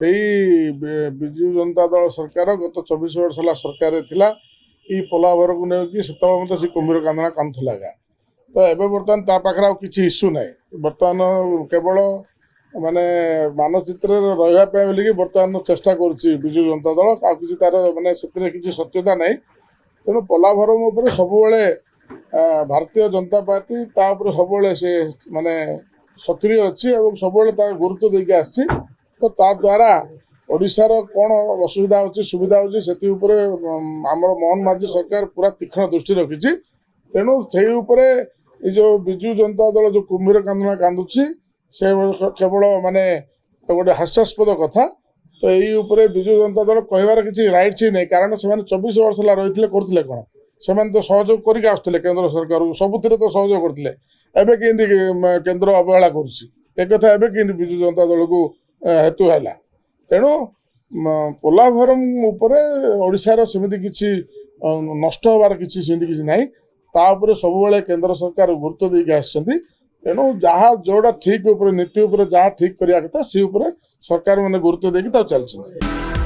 ବିଜୁ ଜନତା ଦଳ ସରକାର ଗତ 24 ବର୍ଷ ହେଲା ସରକାର ଥିଲା ଏଇ ପୋଲାଭରକୁ ନେଇକି ସେତେବେଳେ ମଧ୍ୟ ସେ କୁମ୍ଭୀର କାନ୍ଦଣା କାନ୍ଦୁଥିଲା ଆଜ୍ଞା। ତ ଏବେ ବର୍ତ୍ତମାନ ତା ପାଖରେ ଆଉ କିଛି ଇସ୍ୟୁ ନାହିଁ। ବର୍ତ୍ତମାନ କେବଳ ମାନେ ମାନଚିତ୍ରରେ ରହିବା ପାଇଁ ବୋଲିକି ବର୍ତ୍ତମାନ ଚେଷ୍ଟା କରୁଛି ବିଜୁ ଜନତା ଦଳ। ଆଉ କିଛି ତାର ମାନେ ସେଥିରେ କିଛି ସତ୍ୟତା ନାହିଁ। ତେଣୁ ପୋଲାଭରମ ଉପରେ ସବୁବେଳେ ଭାରତୀୟ ଜନତା ପାର୍ଟି ତା ଉପରେ ସବୁବେଳେ ସେ ମାନେ ସକ୍ରିୟ ଅଛି ଏବଂ ସବୁବେଳେ ତା ଗୁରୁତ୍ୱ ଦେଇକି ଆସିଛି। ତ ତା ଦ୍ୱାରା ଓଡ଼ିଶାର କ'ଣ ଅସୁବିଧା ହେଉଛି ସୁବିଧା ହେଉଛି ସେଥି ଉପରେ ଆମର ମୋହନ ମାଝୀ ସରକାର ପୁରା ତୀକ୍ଷ୍ଣ ଦୃଷ୍ଟି ରଖିଛି। ତେଣୁ ସେଇ ଉପରେ ଏ ଯେଉଁ ବିଜୁ ଜନତା ଦଳ ଯେଉଁ କୁମ୍ଭୀର କାନ୍ଦଣା କାନ୍ଦୁଛି ସେ କେବଳ ମାନେ ଗୋଟେ ହାସ୍ୟାସ୍ପଦ କଥା। ତ ଏଇ ଉପରେ ବିଜୁ ଜନତା ଦଳ କହିବାର କିଛି ରାଇଟ୍ସ ହିଁ ନାହିଁ। କାରଣ ସେମାନେ 24 ବର୍ଷ ହେଲା ରହିଥିଲେ କରୁଥିଲେ କ'ଣ? ସେମାନେ ତ ସହଯୋଗ କରିକି ଆସୁଥିଲେ କେନ୍ଦ୍ର ସରକାରକୁ, ସବୁଥିରେ ତ ସହଯୋଗ କରିଥିଲେ। ଏବେ କେମିତି କେନ୍ଦ୍ର ଅବହେଳା କରୁଛି ଏକଥା ଏବେ କେମିତି ବିଜୁ ଜନତା ଦଳକୁ ହେତୁ ହେଲା। ତେଣୁ ପୋଲାଭରମ ଉପରେ ଓଡ଼ିଶାର ସେମିତି କିଛି ନଷ୍ଟ ହେବାର କିଛି ସେମିତି କିଛି ନାହିଁ। ତା ଉପରେ ସବୁବେଳେ କେନ୍ଦ୍ର ସରକାର ଗୁରୁତ୍ୱ ଦେଇକି ଆସିଛନ୍ତି। ତେଣୁ ଯାହା ଯେଉଁଟା ଠିକ୍ ଉପରେ ନୀତି ଉପରେ ଯାହା ଠିକ୍ କରିବା କଥା ସେ ଉପରେ ସରକାର ମାନେ ଗୁରୁତ୍ୱ ଦେଇକି ତାକୁ ଚାଲିଛନ୍ତି।